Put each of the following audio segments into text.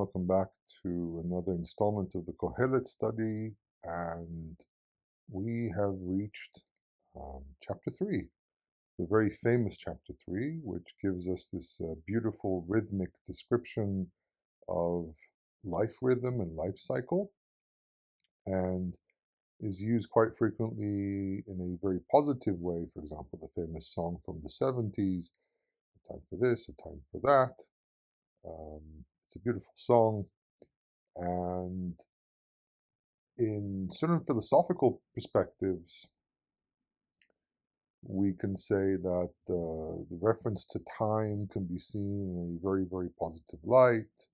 welcome back to another installment of the Qohelet study, and we have reached chapter 3, the very famous chapter 3, which gives us this beautiful rhythmic description of life rhythm and life cycle, and is used quite frequently in a very positive way. For example, the famous song from the 70s, "A Time for This, a Time for That." It's a beautiful song. And in certain philosophical perspectives, we can say that the reference to time can be seen in a very, very positive light.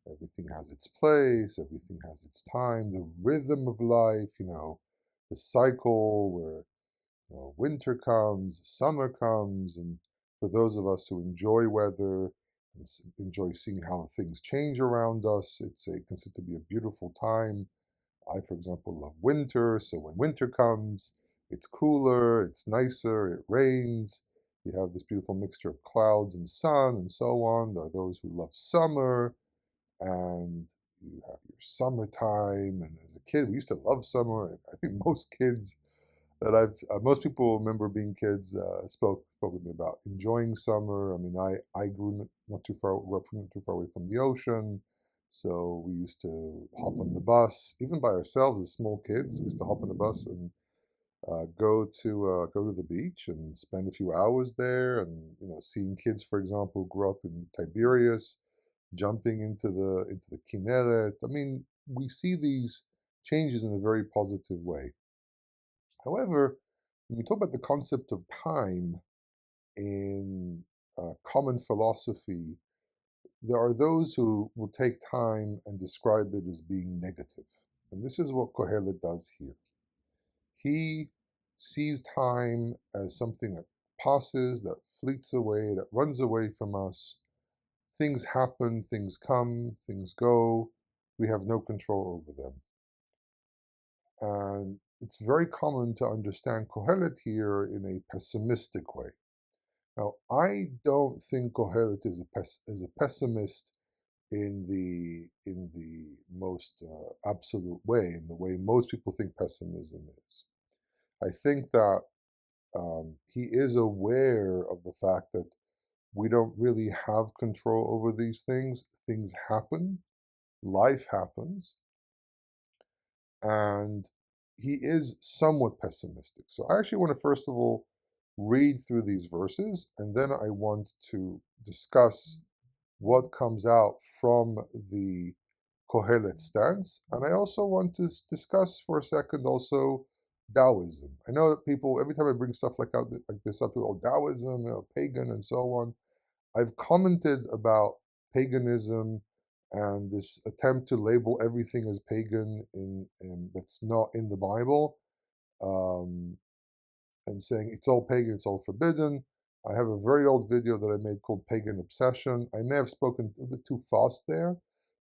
Everything has its place, everything has its time. The rhythm of life, the cycle where winter comes, summer comes, and for those of us who enjoy weather and enjoy seeing how things change around us, it's considered to be a beautiful time. I, for example, love winter, so when winter comes, it's cooler, it's nicer, it rains. You have this beautiful mixture of clouds and sun and so on. There are those who love summer, and you have your summertime. And as a kid, we used to love summer. I think most kids most people remember being kids spoke with me about enjoying summer. I mean, I grew not too far, not too far away from the ocean, so we used to hop on the bus, even by ourselves as small kids. We used to hop on the bus and go to the beach and spend a few hours there, and seeing kids, for example, grow up in Tiberias, jumping into the Kinneret. I mean, we see these changes in a very positive way. However, when we talk about the concept of time in common philosophy, there are those who will take time and describe it as being negative. And this is what Qohelet does here. He sees time as something that passes, that fleets away, that runs away from us. Things happen, things come, things go. We have no control over them. And it's very common to understand Qohelet here in a pessimistic way. Now, I don't think Qohelet is a pessimist in the most absolute way, in the way most people think pessimism is. I think that he is aware of the fact that we don't really have control over these things. Things happen, life happens, and he is somewhat pessimistic. So I actually want to first of all read through these verses, and then I want to discuss what comes out from the Qohelet stance. And I also want to discuss for a second also Taoism. I know that people, every time I bring stuff like this up, people, Taoism, pagan, and so on. I've commented about paganism and this attempt to label everything as pagan in that's not in the Bible, um, and saying it's all pagan, it's all forbidden. I have a very old video that I made called Pagan Obsession. I may have spoken a bit too fast there,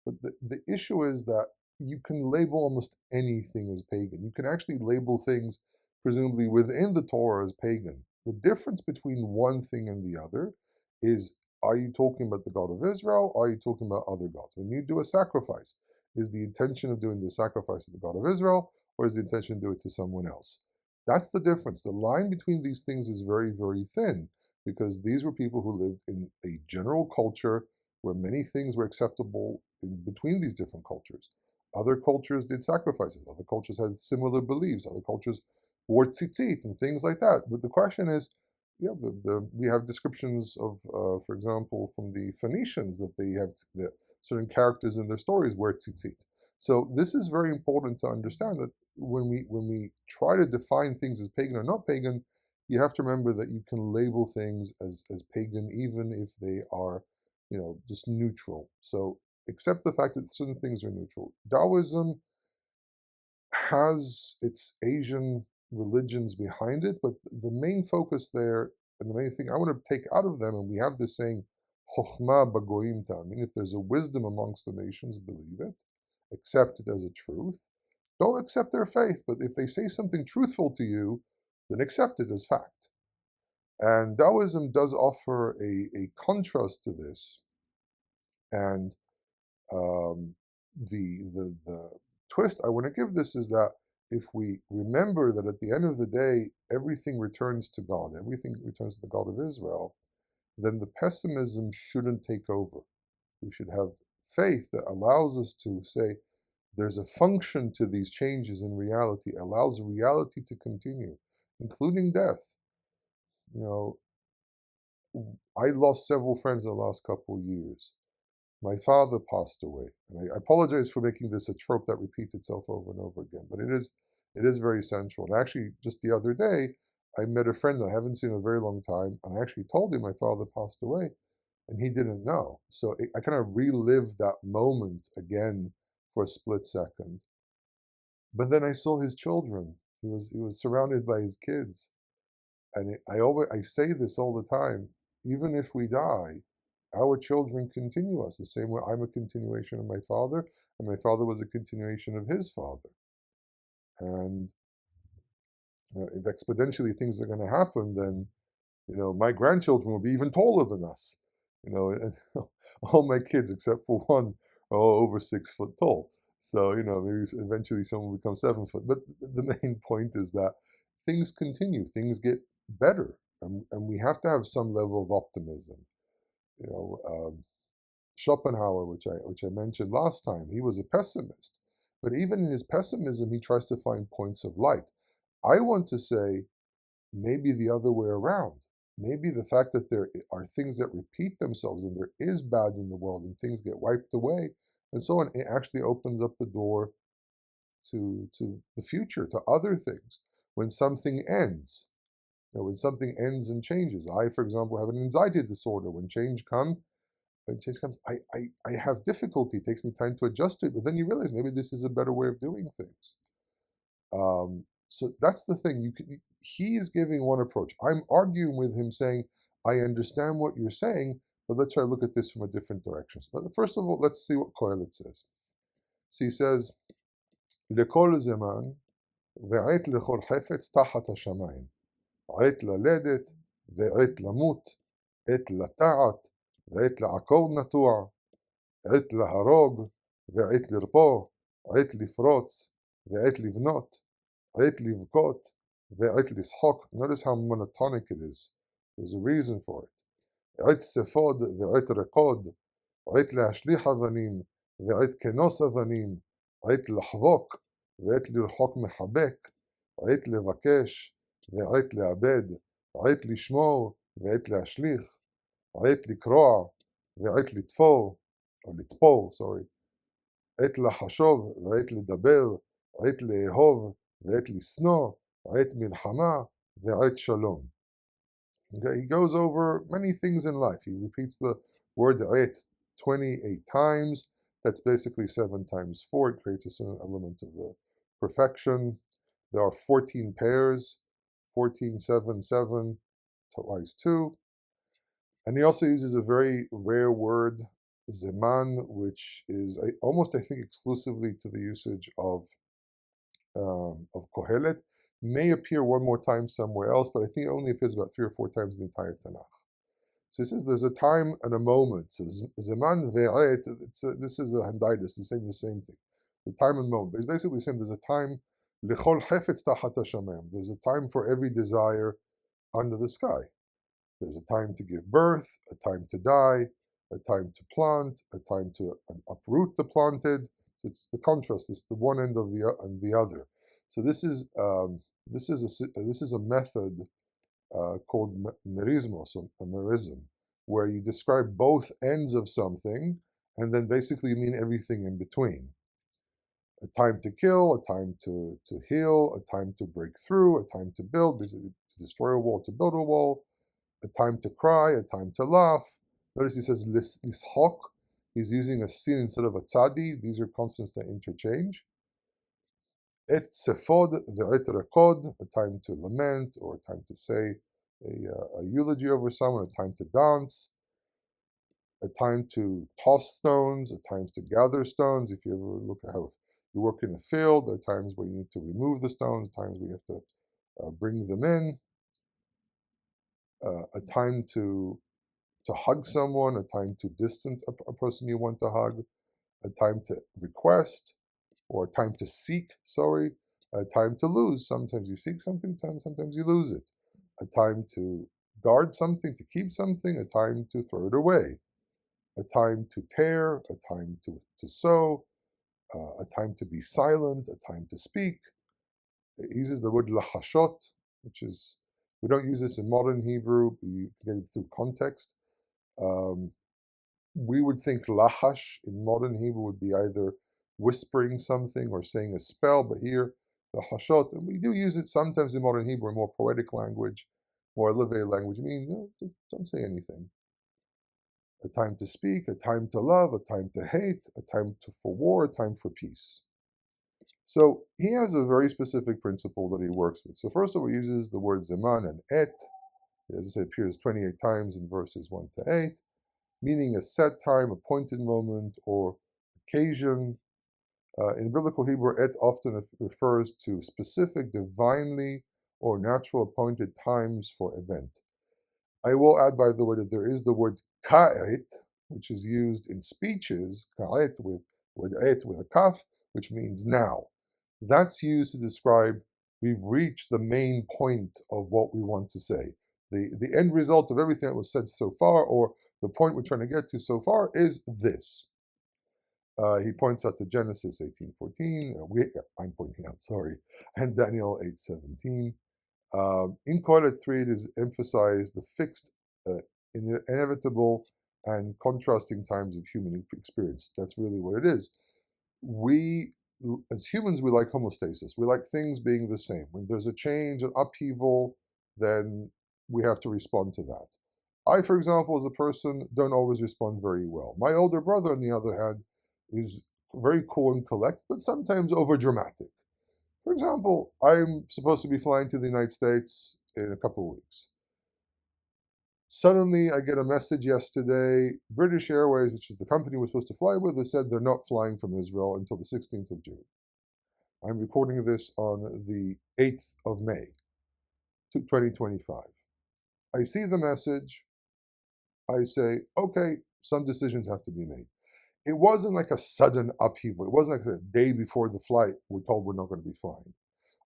but the issue is that you can label almost anything as pagan. You can actually label things, presumably within the Torah, as pagan. The difference between one thing and the other is, are you talking about the God of Israel, or are you talking about other gods? When you do a sacrifice, is the intention of doing the sacrifice to the God of Israel, or is the intention to do it to someone else? That's the difference. The line between these things is very, very thin, because these were people who lived in a general culture where many things were acceptable in between these different cultures. Other cultures did sacrifices. Other cultures had similar beliefs. Other cultures wore tzitzit and things like that. But the question is, we have descriptions of, for example, from the Phoenicians, that they have certain characters in their stories wear tzitzit. So this is very important to understand, that when we try to define things as pagan or not pagan, you have to remember that you can label things as pagan even if they are, just neutral. So accept the fact that certain things are neutral. Taoism has its Asian religions behind it, but the main focus there, and the main thing I want to take out of them, and we have this saying, Chokhmah bagoyim ta'amin, if there's a wisdom amongst the nations, believe it, accept it as a truth. Don't accept their faith, but if they say something truthful to you, then accept it as fact. And Taoism does offer a contrast to this, and Um, the twist I want to give this is that if we remember that at the end of the day, everything returns to God, everything returns to the God of Israel, then the pessimism shouldn't take over. We should have faith that allows us to say there's a function to these changes in reality, allows reality to continue, including death. You know, I lost several friends in the last couple of years. My father passed away, and I apologize for making this a trope that repeats itself over and over again, but it is very central. And actually, just the other day, I met a friend that I haven't seen in a very long time, and I actually told him my father passed away, and he didn't know. So I kind of relived that moment again for a split second. But then I saw his children. He was surrounded by his kids, and I say this all the time. Even if we die, our children continue us the same way I'm a continuation of my father, and my father was a continuation of his father. And if exponentially things are going to happen, then my grandchildren will be even taller than us. And all my kids except for one are all over 6 foot tall. So maybe eventually someone will become 7 foot. But the main point is that things continue, things get better, and we have to have some level of optimism. You know, Schopenhauer, which I mentioned last time, he was a pessimist, but even in his pessimism, he tries to find points of light. I want to say maybe the other way around. Maybe the fact that there are things that repeat themselves and there is bad in the world and things get wiped away and so on, it actually opens up the door to the future, to other things. When something ends, when something ends and changes. I, for example, have an anxiety disorder. When change comes, I have difficulty. It takes me time to adjust to it, but then you realize maybe this is a better way of doing things. So that's the thing. He is giving one approach. I'm arguing with him, saying, I understand what you're saying, but let's try to look at this from a different direction. But first of all, let's see what Qohelet says. So he says, לכל זמן ועת לכל חפץ תחת השמיים, עת ללדת ועת למות, עת לטעת ועת לעקור נטוע, עת להרוג ועת לרפוא, עת לפרוץ ועת לבנות, עת לבכות ועת לשחוק. Notice how monotonic it is. There's a reason for it. עת ספוד ועת רקוד, עת להשליך אבנים ועת כנוס אבנים, עת לחבוק ועת לרחוק מחבק, עת לבקש ועת לאבד, עת לשמור ועת להשליך, עת לקרוע ועת לתפור, או לתפור, עת לחשוב ועת לדבר, עת לאהוב ועת לשנוא, עת מלחמה ועת שלום. Okay, he goes over many things in life. He repeats the word עת 28 times. That's basically 7 times 4. It creates a certain element of perfection. There are 14 pairs, 14, 7, 7, twice 2. And he also uses a very rare word, zeman, which is almost, I think, exclusively to the usage of Qohelet. May appear one more time somewhere else, but I think it only appears about 3 or 4 times in the entire Tanakh. So he says there's a time and a moment. So zeman ve'et, this is a handaitis, it's saying the same thing. The time and moment. But he's basically saying there's a time, lechol hefetz tachat hashamayim. There's a time for every desire under the sky. There's a time to give birth, a time to die, a time to plant, a time to uproot the planted. So it's the contrast. It's the one end of the other. So this is a method called merismos, or merism, where you describe both ends of something, and then basically you mean everything in between. A time to kill, a time to heal, a time to break through, a time to build, to destroy a wall, to build a wall, a time to cry, a time to laugh. Notice he says lishok. He's using a sin instead of a tzadi. These are consonants that interchange. Et sefod ve'et rekod, a time to lament or a time to say a eulogy over someone, a time to dance, a time to toss stones, a time to gather stones. If you ever look at how you work in a field, there are times where you need to remove the stones, times where you have to bring them in, a time to hug someone, a time to distance a person you want to hug, a time to request, or a time to seek, sorry, a time to lose. Sometimes you seek something, sometimes you lose it. A time to guard something, to keep something, a time to throw it away. A time to tear, a time to sow, a time to be silent, a time to speak. It uses the word lahashot, which is, we don't use this in modern Hebrew, you get it through context. Um, we would think lahash in modern Hebrew would be either whispering something or saying a spell, but here, lahashot, and we do use it sometimes in modern Hebrew, more poetic language, more elevated language, meaning, don't say anything. A time to speak, a time to love, a time to hate, a time for war, a time for peace. So he has a very specific principle that he works with. So first of all, he uses the word zeman and et. As I say, it appears 28 times in verses 1 to 8, meaning a set time, appointed moment, or occasion. In biblical Hebrew, et often refers to specific, divinely or natural appointed times for event. I will add, by the way, that there is the word ka'et, which is used in speeches, ka'et with a kaf, which means now. That's used to describe we've reached the main point of what we want to say. The end result of everything that was said so far, or the point we're trying to get to so far, is this. He points out to Genesis 18:14. I'm pointing out, sorry, and Daniel 8:17. In Qohelet 3, it is emphasized the fixed, inevitable, and contrasting times of human experience. That's really what it is. We, as humans, we like homeostasis. We like things being the same. When there's a change, an upheaval, then we have to respond to that. I, for example, as a person, don't always respond very well. My older brother, on the other hand, is very cool and collect, but sometimes overdramatic. For example, I'm supposed to be flying to the United States in a couple of weeks. Suddenly, I get a message yesterday. British Airways, which is the company we're supposed to fly with, they said they're not flying from Israel until the 16th of June. I'm recording this on the 8th of May, 2025. I see the message. I say, okay, some decisions have to be made. It wasn't like a sudden upheaval. It wasn't like the day before the flight we're told we're not going to be flying.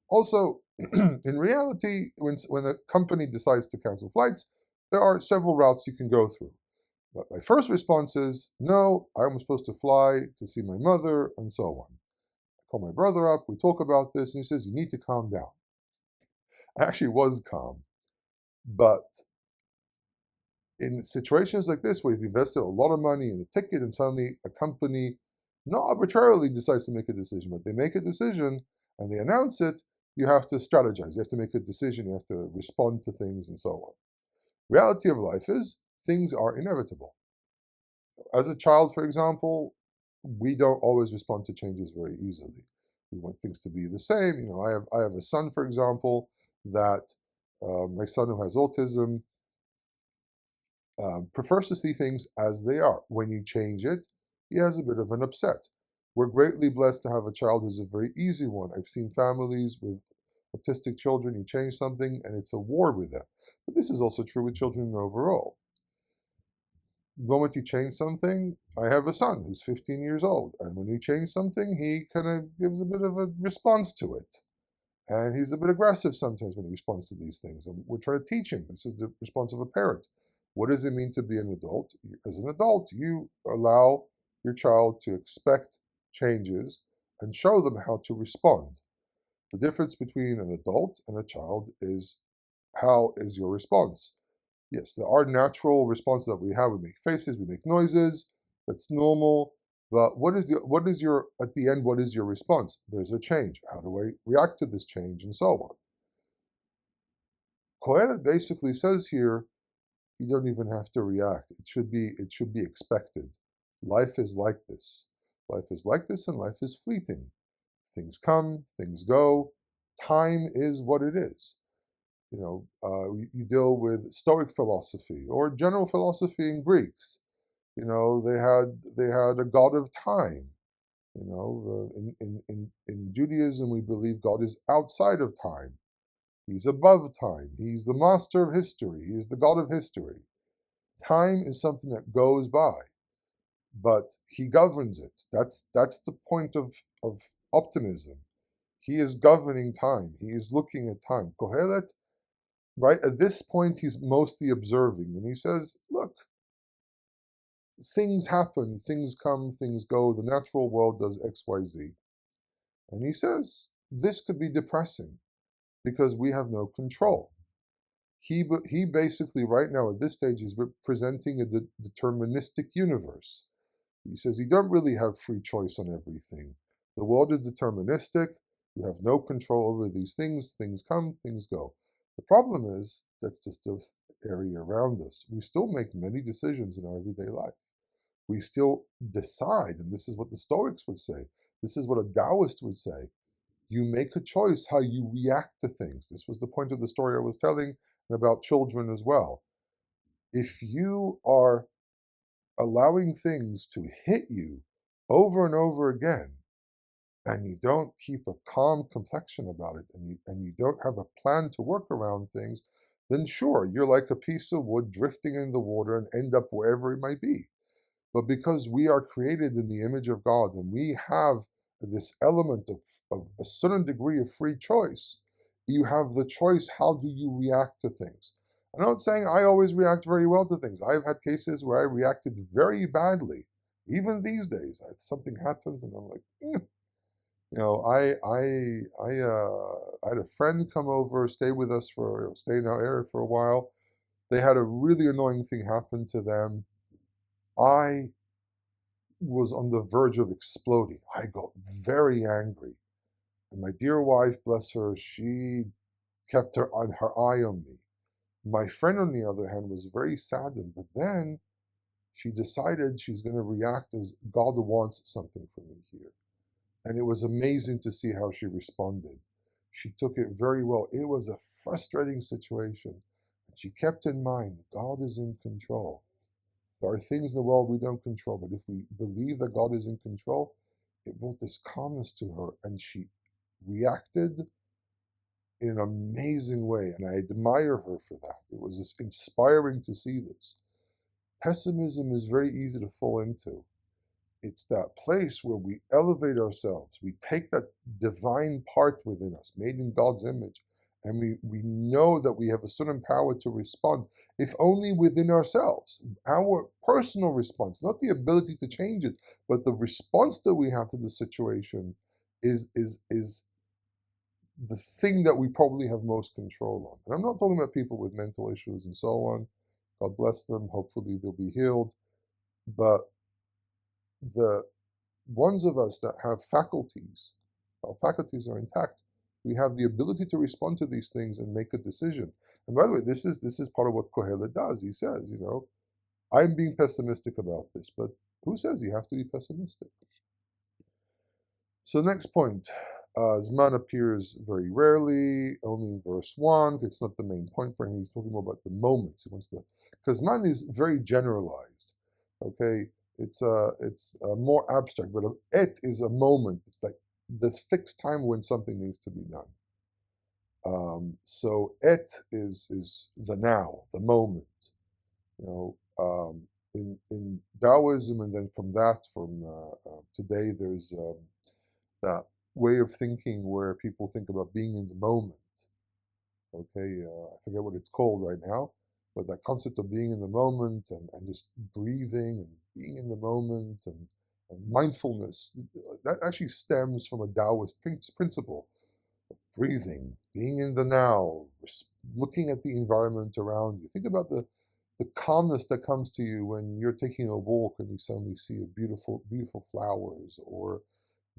Also, in reality, when a company decides to cancel flights, there are several routes you can go through. But my first response is, no, I'm supposed to fly to see my mother, and so on. I call my brother up, we talk about this, and he says, you need to calm down. I actually was calm. But in situations like this, where you've invested a lot of money in the ticket, and suddenly a company not arbitrarily decides to make a decision, but they make a decision and they announce it, you have to strategize. You have to make a decision. You have to respond to things and so on. Reality of life is things are inevitable. As a child, for example, we don't always respond to changes very easily. We want things to be the same. You know, I have a son, for example, that my son who has autism prefers to see things as they are. When you change it, he has a bit of an upset. We're greatly blessed to have a child who's a very easy one. I've seen families with autistic children, you change something and it's a war with them. But this is also true with children overall. The moment you change something, I have a son who's 15 years old, and when you change something, he kind of gives a bit of a response to it. And he's a bit aggressive sometimes when he responds to these things. And we're trying to teach him. This is the response of a parent. What does it mean to be an adult? As an adult, you allow your child to expect changes and show them how to respond. The difference between an adult and a child is how is your response. Yes, there are natural responses that we have. We make faces, we make noises. That's normal. But what is your at the end? What is your response? There's a change. How do I react to this change, and so on? Qohelet basically says here, you don't even have to react. It should be expected. Life is like this. Life is like this, and life is fleeting. Things come, things go. Time is what it is. You know, you deal with Stoic philosophy or general philosophy in Greeks. You know, they had a god of time. You know, in Judaism, we believe God is outside of time. He's above time. He's the master of history. He is the God of history. Time is something that goes by. but he governs it. That's the point of optimism. He is governing time. He is looking at time. Qohelet, right at this point, he's mostly observing, and he says, "Look, things happen, things come, things go. The natural world does X, Y, Z." And he says, "This could be depressing because we have no control." He basically right now at this stage is presenting a deterministic universe. He says you don't really have free choice on everything. The world is deterministic. You have no control over these things. Things come, things go. The problem is that's just the area around us. We still make many decisions in our everyday life. We still decide, and this is what the Stoics would say. This is what a Taoist would say. You make a choice how you react to things. This was the point of the story I was telling about children as well. If you are allowing things to hit you over and over again, and you don't keep a calm complexion about it, and you don't have a plan to work around things, then sure, you're like a piece of wood drifting in the water and end up wherever it might be. But because we are created in the image of God and we have this element of a certain degree of free choice, you have the choice how do you react to things. I'm not saying I always react very well to things. I've had cases where I reacted very badly. Even these days, something happens and I'm like, you know, I had a friend come over, stay in our area for a while. They had a really annoying thing happen to them. I was on the verge of exploding. I got very angry. And my dear wife, bless her, she kept her eye on me. My friend, on the other hand, was very saddened, but then she decided she's going to react as God wants something from me here. And it was amazing to see how she responded. She took it very well. It was a frustrating situation. But she kept in mind, God is in control. There are things in the world we don't control, but if we believe that God is in control, it brought this calmness to her, and she reacted in an amazing way, and I admire her for that. It was just inspiring to see this. Pessimism is very easy to fall into. It's that place where we elevate ourselves. We take that divine part within us, made in God's image, and we know that we have a certain power to respond, if only within ourselves. Our personal response, not the ability to change it, but the response that we have to the situation is the thing that we probably have most control on. And I'm not talking about people with mental issues and so on. God bless them. Hopefully they'll be healed. But the ones of us that have faculties, our faculties are intact. We have the ability to respond to these things and make a decision. And by the way, this is part of what Qohelet does. He says, I'm being pessimistic about this, but who says you have to be pessimistic? So next point, Zman appears very rarely, only in verse 1. It's not the main point for him. He's talking more about the moments. He wants the because Zman is very generalized. Okay, it's more abstract, but it is a moment. It's like the fixed time when something needs to be done. So it is the now, the moment. You know, in Taoism, and then from today, there's that way of thinking where people think about being in the moment. Okay, I forget what it's called right now, but that concept of being in the moment and just breathing and being in the moment and mindfulness, that actually stems from a Taoist principle of breathing, being in the now, looking at the environment around you. Think about the calmness that comes to you when you're taking a walk and you suddenly see a beautiful flowers, or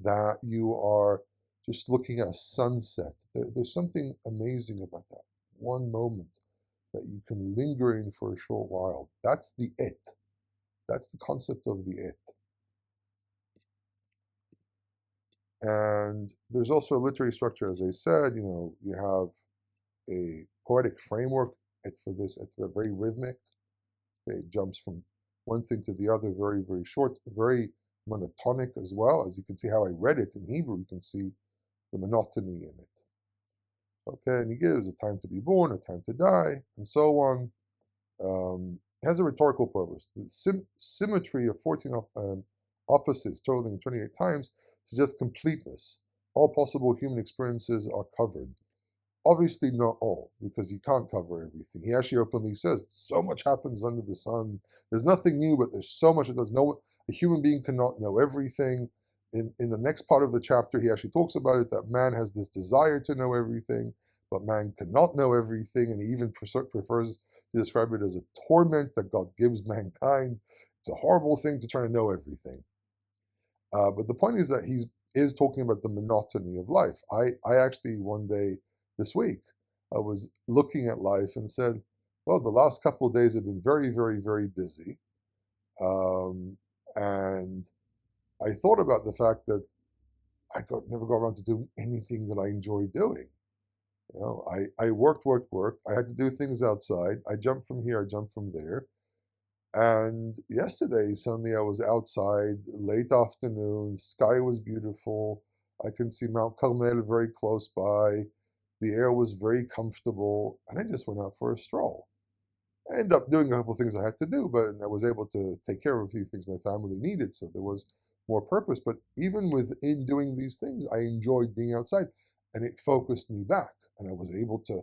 that you are just looking at a sunset. There's something amazing about that one moment that you can linger in for a short while. That's the it. That's the concept of the it. And there's also a literary structure, as I said. You have a poetic framework for this. It's very rhythmic. Okay, it jumps from one thing to the other, very, very short, very monotonic as well. As you can see how I read it in Hebrew, you can see the monotony in it. Okay, and he gives a time to be born, a time to die, and so on. has a rhetorical purpose. The symmetry of 14 opposites totaling 28 times suggests completeness. All possible human experiences are covered. Obviously not all, because he can't cover everything. He actually openly says, so much happens under the sun. There's nothing new, but there's so much that does. A human being cannot know everything. In the next part of the chapter, he actually talks about it, that man has this desire to know everything, but man cannot know everything, and he even prefers to describe it as a torment that God gives mankind. It's a horrible thing to try to know everything. But the point is that he is talking about the monotony of life. I actually, one day this week, I was looking at life and said, well, the last couple of days have been very, very, very busy. And I thought about the fact that never got around to doing anything that I enjoy doing. You know, I worked. I had to do things outside. I jumped from here, I jumped from there. And yesterday, suddenly I was outside, late afternoon, sky was beautiful. I can see Mount Qohelet very close by. The air was very comfortable, and I just went out for a stroll. I ended up doing a couple of things I had to do, but I was able to take care of a few things my family needed, so there was more purpose. But even within doing these things, I enjoyed being outside, and it focused me back, and I was able to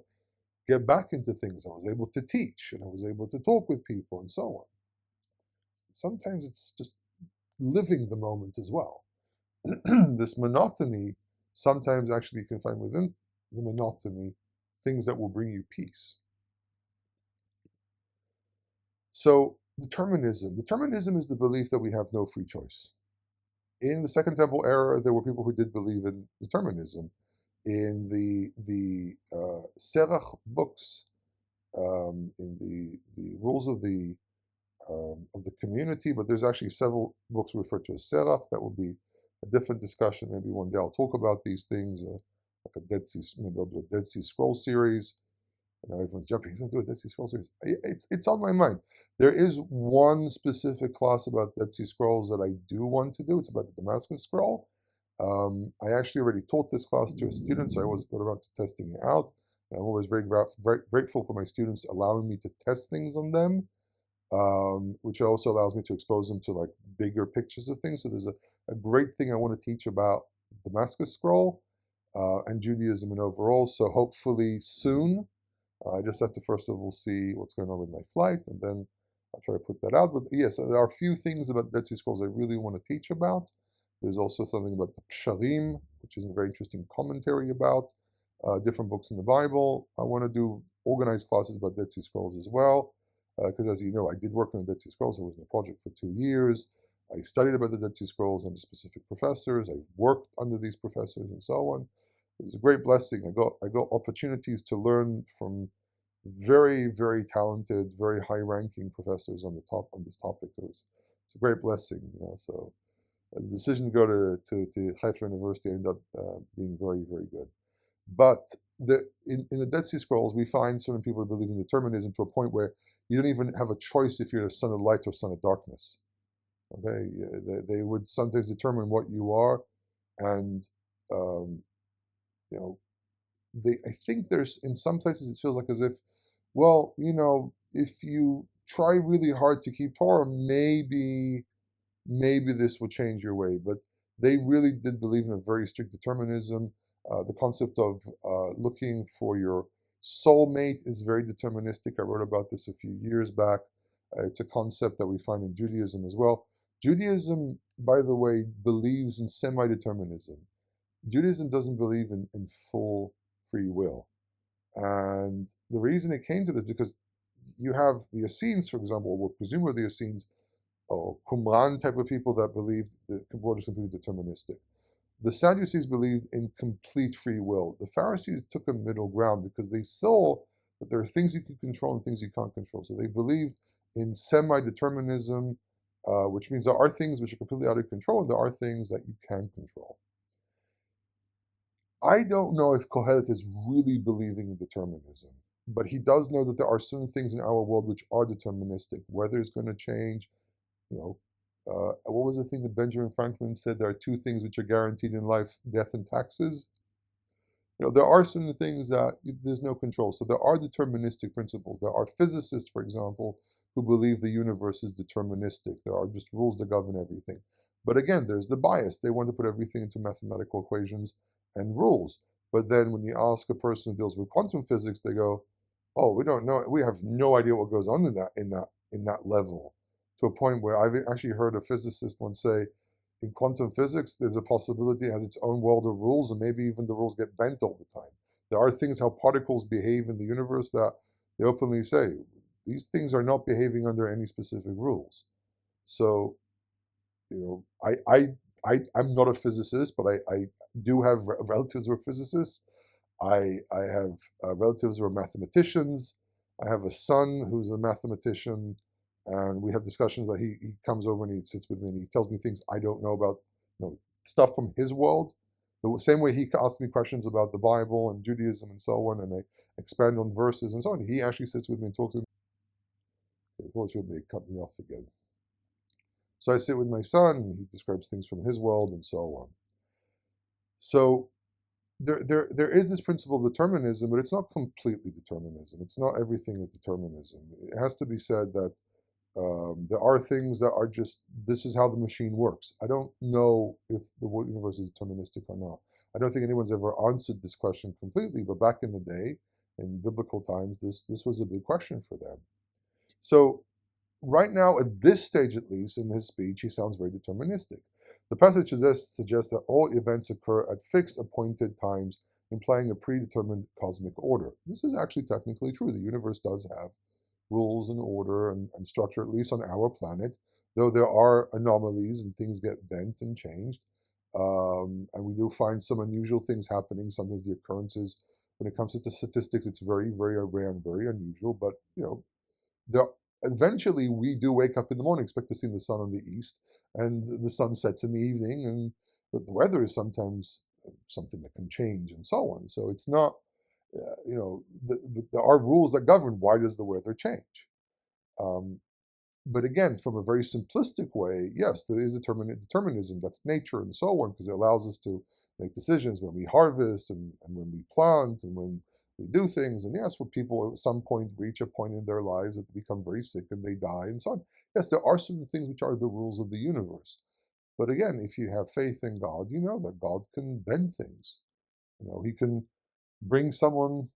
get back into things. I was able to teach, and I was able to talk with people, and so on. Sometimes it's just living the moment as well. This monotony, sometimes actually you can find within the monotony things that will bring you peace. So determinism is the belief that we have no free choice. In the Second Temple era, there were people who did believe in determinism. In the Serach books, in the rules of the community, but there's actually several books referred to as Serach. That will be a different discussion. Maybe one day I'll talk about these things, like a Dead Sea, maybe I'll do a Dead Sea Scroll series. You know, everyone's jumping. He's going to do a Dead Sea Scroll series. It's on my mind. There is one specific class about Dead Sea Scrolls that I do want to do. It's about the Damascus Scroll. I actually already taught this class to a student, so I was around to testing it out. And I'm always very grateful for my students allowing me to test things on them. Which also allows me to expose them to like bigger pictures of things. So there's a great thing I want to teach about Damascus Scroll and Judaism and overall. So hopefully soon. I just have to first of all see what's going on with my flight, and then I'll try to put that out. But yes, there are a few things about Dead Sea Scrolls I really want to teach about. There's also something about the Psharim, which is a very interesting commentary about different books in the Bible. I want to do organized classes about Dead Sea Scrolls as well. Because as you know, I did work on the Dead Sea Scrolls. I was in a project for 2 years. I studied about the Dead Sea Scrolls under specific professors. I've worked under these professors and so on. It was a great blessing. I got opportunities to learn from very, very talented, very high-ranking professors on this topic. It's a great blessing, you know. So the decision to go to Haifa University ended up being very, very good. But in the Dead Sea Scrolls, we find certain people who believe in determinism to a point where you don't even have a choice if you're a son of light or son of darkness. Okay, they would sometimes determine what you are, and you know, I think there's in some places it feels like as if, well, you know, if you try really hard to keep Torah, maybe this will change your way. But they really did believe in a very strict determinism. The concept of looking for your soulmate is very deterministic. I wrote about this a few years back. It's a concept that we find in Judaism as well. Judaism, by the way, believes in semi-determinism. Judaism doesn't believe in full free will. And the reason it came to this, because you have the Essenes, for example, or presumably the Essenes, or Qumran type of people that believed that Kabbalah is completely deterministic. The Sadducees believed in complete free will. The Pharisees took a middle ground because they saw that there are things you can control and things you can't control. So they believed in semi-determinism, which means there are things which are completely out of control and there are things that you can control. I don't know if Qohelet is really believing in determinism, but he does know that there are certain things in our world which are deterministic. Weather is going to change. You know, what was the thing that Benjamin Franklin said? There are two things which are guaranteed in life: death and taxes. You know, there are certain things that there's no control. So there are deterministic principles. There are physicists, for example, who believe the universe is deterministic. There are just rules that govern everything. But again, there's the bias. They want to put everything into mathematical equations and rules. But then when you ask a person who deals with quantum physics, they go, "Oh, we don't know. We have no idea what goes on in that level." To a point where I've actually heard a physicist once say, in quantum physics, there's a possibility it has its own world of rules, and maybe even the rules get bent all the time. There are things how particles behave in the universe that they openly say these things are not behaving under any specific rules. So, I'm not a physicist, but I do have relatives who are physicists. I have relatives who are mathematicians. I have a son who's a mathematician, and we have discussions. But he comes over and he sits with me and he tells me things I don't know about, stuff from his world. The same way he asks me questions about the Bible and Judaism and so on, and I expand on verses and so on. He actually sits with me and talks to me. Unfortunately, they cut me off again. So I sit with my son, and he describes things from his world and so on. So there is this principle of determinism, but it's not completely determinism. It's not everything is determinism. It has to be said that there are things that are just, this is how the machine works. I don't know if the universe is deterministic or not. I don't think anyone's ever answered this question completely, but back in the day, in biblical times, this was a big question for them. So right now, at this stage at least, in his speech, he sounds very deterministic. The passage suggests that all events occur at fixed appointed times, implying a predetermined cosmic order. This is actually technically true. The universe does have rules and order and structure, at least on our planet, though there are anomalies and things get bent and changed. And we do find some unusual things happening. Sometimes the occurrences, when it comes to statistics, it's very, very rare and very unusual. But, there eventually we do wake up in the morning, expect to see the sun on the east, and the sun sets in the evening, but the weather is sometimes something that can change and so on. So it's not, there are rules that govern why does the weather change. But again, from a very simplistic way, yes, there is determinism. That's nature and so on, because it allows us to make decisions when we harvest and when we plant and when we do things. And yes, when people at some point reach a point in their lives that they become very sick and they die and so on. Yes, there are certain things which are the rules of the universe. But again, if you have faith in God, you know that God can bend things. He can bring someone,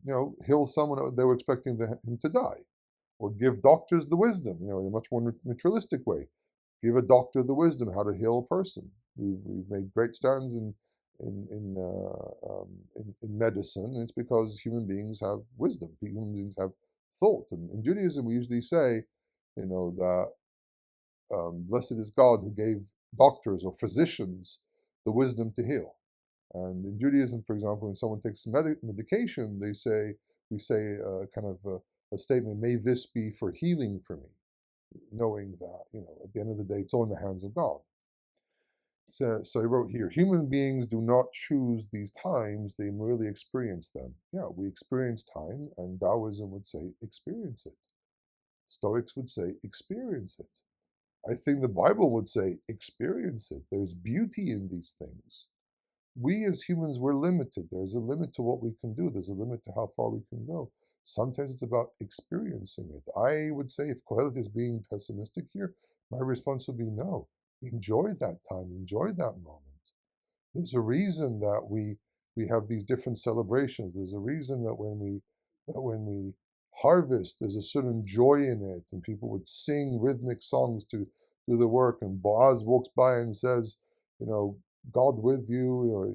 heal someone they were expecting him to die, or give doctors the wisdom, in a much more naturalistic way. Give a doctor the wisdom how to heal a person. We've made great stands in medicine, and it's because human beings have wisdom. Human beings have thought. And in Judaism, we usually say, that blessed is God who gave doctors or physicians the wisdom to heal. And in Judaism, for example, when someone takes medication, we say kind of a statement, may this be for healing for me, knowing that, at the end of the day, it's all in the hands of God. So I wrote here, human beings do not choose these times, they merely experience them. Yeah, we experience time, and Taoism would say, experience it. Stoics would say, experience it. I think the Bible would say, experience it. There's beauty in these things. We as humans, we're limited. There's a limit to what we can do. There's a limit to how far we can go. Sometimes it's about experiencing it. I would say if Qohelet is being pessimistic here, my response would be no. Enjoy that time. Enjoy that moment. There's a reason that we have these different celebrations. There's a reason that when we harvest, there's a certain joy in it, and people would sing rhythmic songs to do the work. And Boaz walks by and says, God with you, or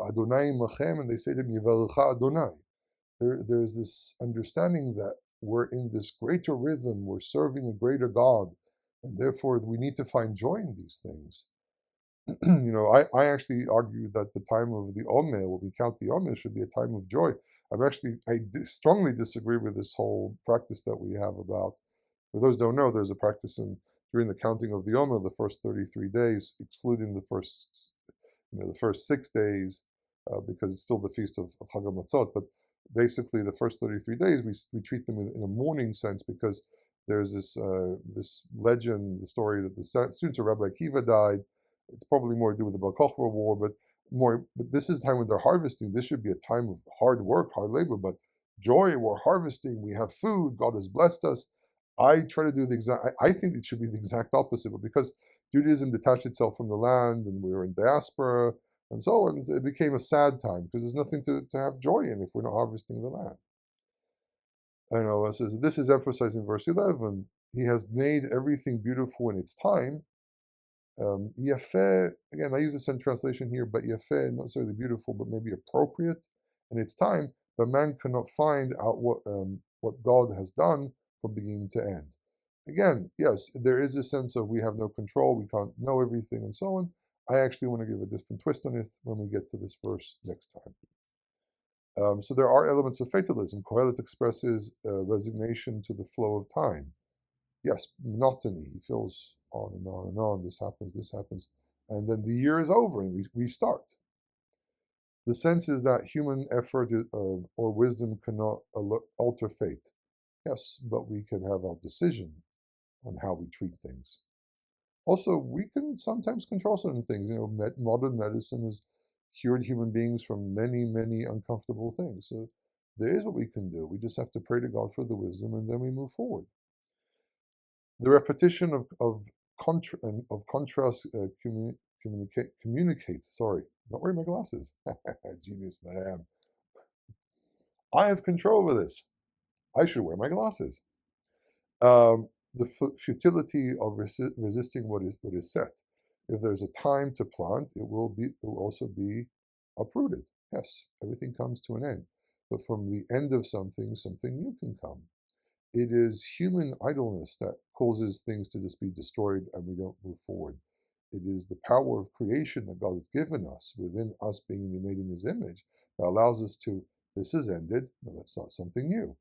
Adonai Machem, and they say to him, Yivarecha Adonai. There's this understanding that we're in this greater rhythm, we're serving a greater God, and therefore we need to find joy in these things. I actually argue that the time of the Omer, when we count the Omer, should be a time of joy. I strongly disagree with this whole practice that we have about, for those who don't know, there's a practice during the counting of the Omer, the first 33 days, excluding the first 6 days, because it's still the feast of Chag HaMatzot. But basically, the first 33 days, we treat them in a mourning sense, because there's this legend, the story that the students of Rabbi Akiva died. It's probably more to do with the Bar Kokhba war, but this is the time when they're harvesting. This should be a time of hard work, hard labor, but joy, we're harvesting, we have food, God has blessed us. I try to do the exact, I think it should be the exact opposite, but because Judaism detached itself from the land and we were in diaspora and so on, it became a sad time because there's nothing to have joy in if we're not harvesting the land. I know it says this is emphasized in verse 11. He has made everything beautiful in its time. Yafeh, again, I use the same translation here, but Yafeh, not necessarily beautiful, but maybe appropriate in its time. But man cannot find out what God has done from beginning to end. Again, yes, there is a sense of we have no control, we can't know everything, and so on. I actually want to give a different twist on it when we get to this verse next time. So there are elements of fatalism. Qohelet expresses resignation to the flow of time. Yes, monotony. He feels on and on and on. This happens, and then the year is over and we restart. The sense is that human effort or wisdom cannot alter fate. Yes, but we can have our decision on how we treat things. Also, we can sometimes control certain things. Modern medicine has cured human beings from many, many uncomfortable things. So there is what we can do. We just have to pray to God for the wisdom, and then we move forward. The repetition of contrast communicates. Sorry, not wearing my glasses. Genius that I am. I have control over this. I should wear my glasses. The futility of resisting what is set. If there's a time to plant, it will also be uprooted. Yes, everything comes to an end. But from the end of something new can come. It is human idleness that causes things to just be destroyed and we don't move forward. It is the power of creation that God has given us within us being made in His image that allows us to, this is ended, now let's start something new.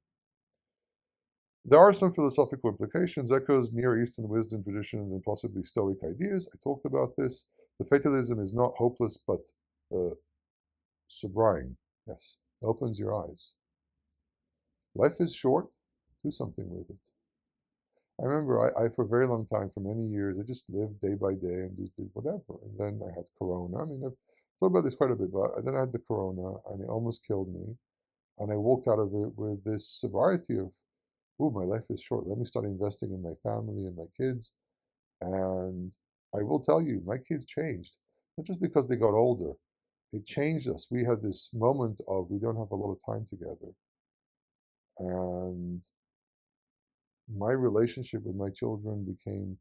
There are some philosophical implications, echoes Near Eastern wisdom traditions and possibly Stoic ideas. I talked about this. The fatalism is not hopeless, but sobriety. Yes, it opens your eyes. Life is short. Do something with it. I remember I for a very long time, for many years, I just lived day by day and just did whatever. And then I had Corona. I mean, I've thought about this quite a bit, but then I had the Corona and it almost killed me. And I walked out of it with this sobriety of, oh, my life is short. Let me start investing in my family and my kids. And I will tell you, my kids changed, not just because they got older. It changed us. We had this moment of we don't have a lot of time together. And my relationship with my children became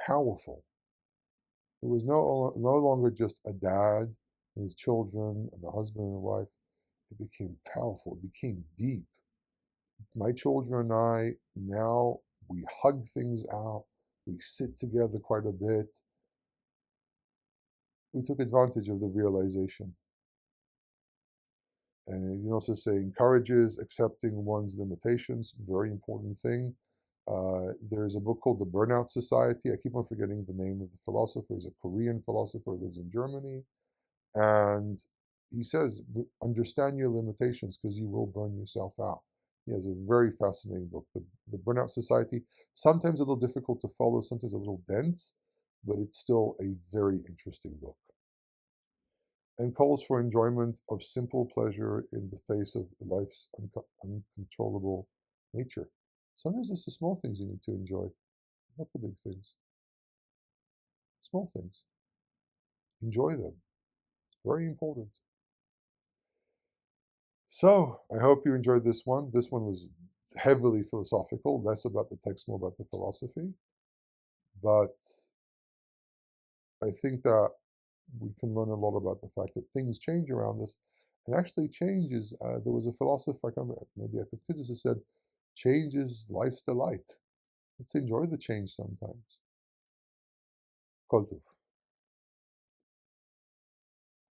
powerful. It was no longer just a dad and his children and a husband and a wife. It became powerful. It became deep. My children and I, now we hug things out. We sit together quite a bit. We took advantage of the realization. And you can also say encourages accepting one's limitations, very important thing. There's a book called The Burnout Society. I keep on forgetting the name of the philosopher. He's a Korean philosopher who lives in Germany. And he says, understand your limitations because you will burn yourself out. He has a very fascinating book, the Burnout Society. Sometimes a little difficult to follow, sometimes a little dense, but it's still a very interesting book. And calls for enjoyment of simple pleasure in the face of life's uncontrollable nature. Sometimes it's the small things you need to enjoy, not the big things. Small things. Enjoy them. It's very important. So, I hope you enjoyed this one. This one was heavily philosophical, less about the text, more about the philosophy. But I think that we can learn a lot about the fact that things change around us. And actually, change is, there was a philosopher, I can't remember, maybe Epictetus, who said, change is life's delight. Let's enjoy the change sometimes. Kol